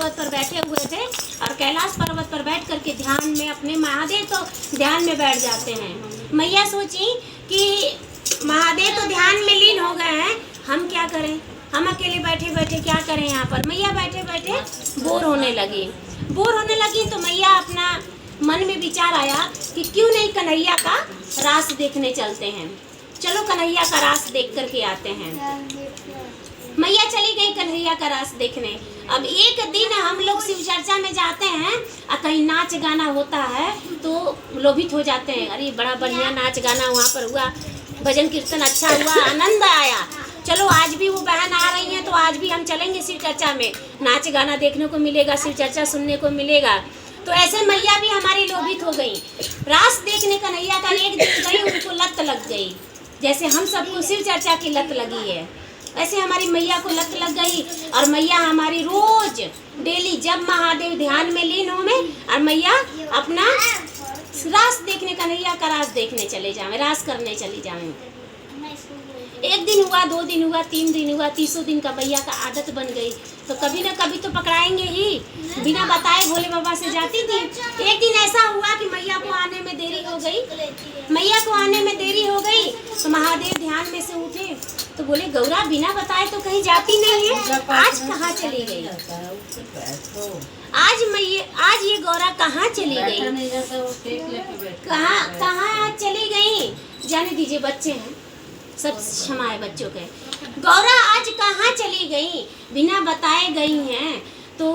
पर्वत पर बैठे हुए थे और कैलाश पर्वत पर बैठ करके ध्यान में अपने महादेव तो ध्यान में बैठ जाते हैं। मैया सोची कि महादेव तो ध्यान में लीन हो गए हैं, हम क्या करें, हम अकेले बैठे बैठे क्या करें यहाँ पर। मैया बैठे बैठे बोर होने लगी तो मैया अपना मन में विचार आया कि क्यों नहीं कन्हैया का रास देखने चलते हैं, चलो कन्हैया का रास देख करके आते हैं। मैया चली गई कन्हैया का रास देखने। अब एक दिन हम लोग शिव चर्चा में जाते हैं और कहीं नाच गाना होता है तो लोभित हो जाते हैं, अरे बड़ा बढ़िया नाच गाना वहाँ पर हुआ, भजन कीर्तन अच्छा हुआ, आनंद आया, चलो आज भी वो बहन आ रही हैं तो आज भी हम चलेंगे शिव चर्चा में, नाच गाना देखने को मिलेगा, शिव चर्चा सुनने को मिलेगा। तो ऐसे मैया भी हमारी लोभित हो गई, रास देखने कन्हैया का एक दिन गई, उनको लत लग गई, जैसे हम सबको शिव चर्चा की लत लगी है ऐसे हमारी मैया को लत लग गई। और मैया हमारी रोज डेली जब महादेव ध्यान में लीन हो में और मैया अपना रास देखने कन्हैया का रास देखने चले जावे, रास करने चली जावे। एक दिन हुआ, 2 दिन हुआ, 3 दिन हुआ, 30 दिन का मैया का आदत बन गई तो कभी ना कभी तो पकड़ाएंगे ही, बिना बताए भोले बाबा से जाती थी। एक दिन ऐसा हुआ कि मैया को आने में देरी हो गई तो महादेव ध्यान में से उठे तो बोले गौरा बिना बताए तो कहीं जाती नहीं है, आज कहाँ चली गई, आज ये गौरा कहाँ चली गई, कहाँ आज चली गई, जाने दीजिए बच्चे हैं सब क्षमा है बच्चों के। गौरा आज कहाँ चली गई, बिना बताए गई हैं। तो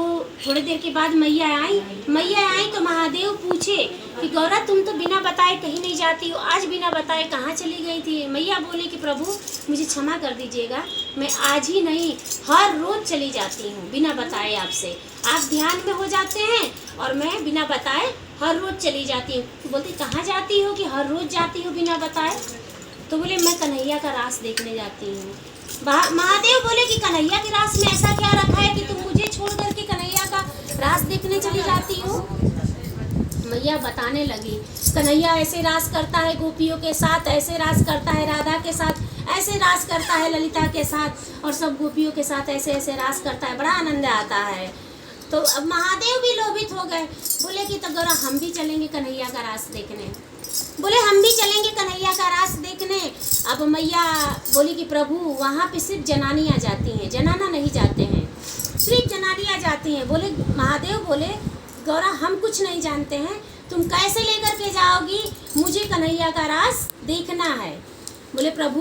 थोड़ी देर के बाद मैया आई तो महादेव पूछे कि गौरा तुम तो बिना बताए कहीं नहीं जाती हो, आज बिना बताए कहाँ चली गई थी। मैया बोली कि प्रभु मुझे क्षमा कर दीजिएगा, मैं आज ही नहीं हर रोज चली जाती हूँ बिना बताए आपसे, आप ध्यान में हो जाते हैं और मैं बिना बताए हर रोज चली जाती हूँ। तो बोलती कहाँ जाती हो कि हर रोज जाती हो बिना बताए। तो बोले मैं कन्हैया का रास देखने जाती हूँ। महादेव बोले कि कन्हैया के रास में ऐसा क्या रखा है कि तुम मुझे छोड़ करके कन्हैया का रास देखने चली जाती हो। मैया बताने लगी कन्हैया ऐसे रास करता है गोपियों के साथ, ऐसे रास करता है राधा के साथ, ऐसे रास करता है ललिता के साथ और सब गोपियों के साथ ऐसे ऐसे रास करता है, बड़ा आनंद आता है। तो अब महादेव भी लोभित हो गए, बोले कि तो गौरा हम भी चलेंगे कन्हैया का रास देखने। बोले हम भी चलेंगे कन्हैया का रास देखने। अब मैया बोली कि प्रभु वहाँ पे सिर्फ जनानियाँ जाती हैं, जनाना नहीं जाते हैं, सिर्फ जनानियाँ जाती हैं। बोले महादेव बोले गौरा हम कुछ नहीं जानते हैं, तुम कैसे लेकर के जाओगी, मुझे कन्हैया का रास देखना है। बोले प्रभु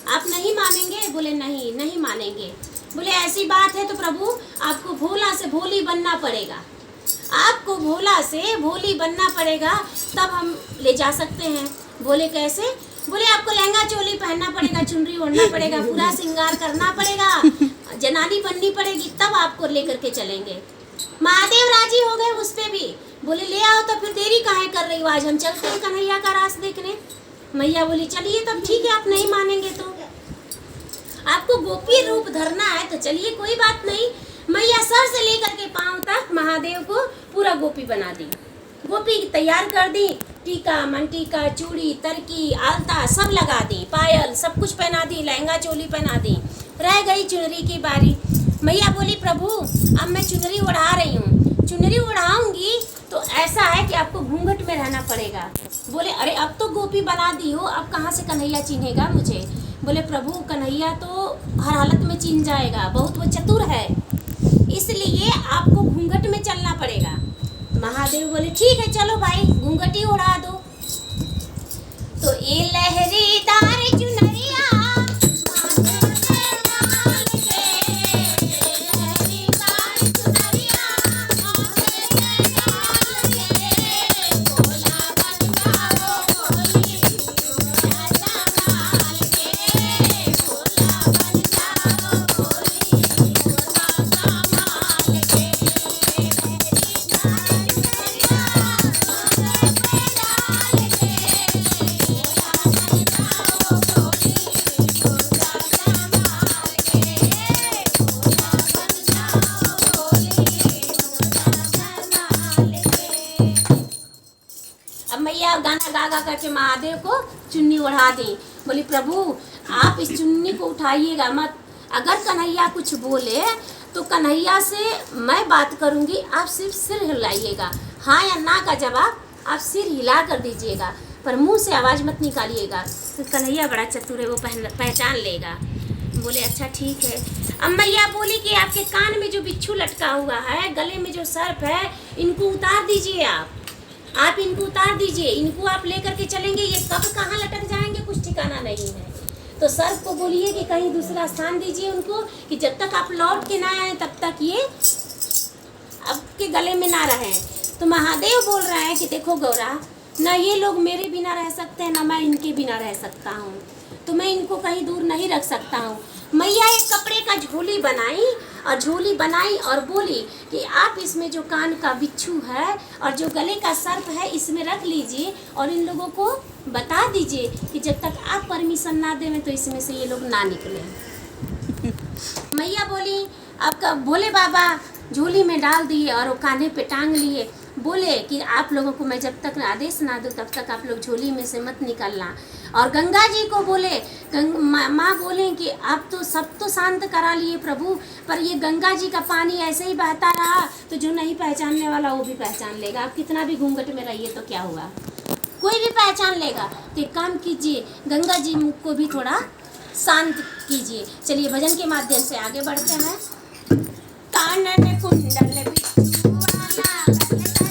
आप नहीं मानेंगे, बोले नहीं मानेंगे। बोले ऐसी बात है तो प्रभु आपको भोला से भोली बनना पड़ेगा, आपको भोला से भोली बनना पड़ेगा तब हम ले जा सकते हैं। बोले कैसे, बोले आपको लहंगा चोली पहनना पड़ेगा, चुनरी ओढ़ना पड़ेगा, पूरा श्रृंगार करना पड़ेगा, जनानी बननी पड़ेगी तब आपको लेकर के चलेंगे। महादेव राजी हो गए उस पे भी, बोले ले आओ तो फिर देरी काहे कर रही हो, आज हम चलते हैं कन्हैया का रास देखने। मैया बोली चलिए तब ठीक है, आप नहीं मानेंगे तो आपको गोपी रूप धरना है तो चलिए कोई बात नहीं। मैया सर से लेकर के पांव तक महादेव को पूरा गोपी बना दी, गोपी तैयार कर दी, टीका मनटीका चूड़ी तरकी आलता सब लगा दी, पायल सब कुछ पहना दी, लहंगा चोली पहना दी। रह गई चुनरी की बारी। मैया बोली प्रभु अब मैं चुनरी उड़ा रही हूँ, चुनरी उड़ाऊंगी तो ऐसा है कि आपको घूंघट में रहना पड़ेगा। बोले अरे अब तो गोपी बना दी हो, अब कहाँ से कन्हैया चिन्हेगा मुझे। बोले प्रभु कन्हैया तो हर हालत में चिन्ह जाएगा, बहुत वो चतुर है, इसलिए आपको घूंघट में चलना पड़ेगा। महादेव बोले ठीक है चलो भाई घूंघट ही उड़ा दो। तो ये लहरीदार चुनरिया गाना गा गा करके महादेव को चुन्नी ओढ़ा दी। बोली प्रभु आप इस चुन्नी को उठाइएगा मत, अगर कन्हैया कुछ बोले तो कन्हैया से मैं बात करूंगी, आप सिर्फ सिर हिलाइएगा, हाँ या ना का जवाब आप सिर हिला कर दीजिएगा, पर मुंह से आवाज़ मत निकालिएगा। तो कन्हैया बड़ा चतुर है, वो पहचान लेगा। बोले अच्छा ठीक है। अब मैया बोली कि आपके कान में जो बिच्छू लटका हुआ है, गले में जो सर्प है, इनको उतार दीजिए आप इनको उतार दीजिए, इनको आप लेकर के चलेंगे, ये कब कहाँ लटक जाएंगे कुछ ठिकाना नहीं है। तो सर्प को बोलिए कि कहीं दूसरा स्थान दीजिए उनको, कि जब तक आप लौट के ना आए तब तक ये आपके गले में ना रहे। तो महादेव बोल रहे हैं कि देखो गौरा, ना ये लोग मेरे बिना रह सकते हैं, ना मैं इनके बिना रह सकता हूँ, तो मैं इनको कहीं दूर नहीं रख सकता हूँ। मैया एक कपड़े का झोली बनाई और बोली कि आप इसमें जो कान का बिच्छू है और जो गले का सर्प है इसमें रख लीजिए और इन लोगों को बता दीजिए कि जब तक आप परमिशन ना दें तो इसमें से ये लोग ना निकले। मैया बोली, आपका भोले बाबा झोली में डाल दिए और वो कान्हे पे टांग लिए। बोले कि आप लोगों को मैं जब तक आदेश ना दूँ तब तक आप लोग झोली में से मत निकलना। और गंगा जी को बोले, माँ बोले कि आप तो सब तो शांत करा लिए प्रभु, पर ये गंगा जी का पानी ऐसे ही बहता रहा तो जो नहीं पहचानने वाला वो भी पहचान लेगा। आप कितना भी घूंघट में रहिए तो क्या हुआ, कोई भी पहचान लेगा। तो एक काम कीजिए, गंगा जी मुख को भी थोड़ा शांत कीजिए। चलिए भजन के माध्यम से आगे बढ़ते हैं। कानन कुंडल बिच्छू वाला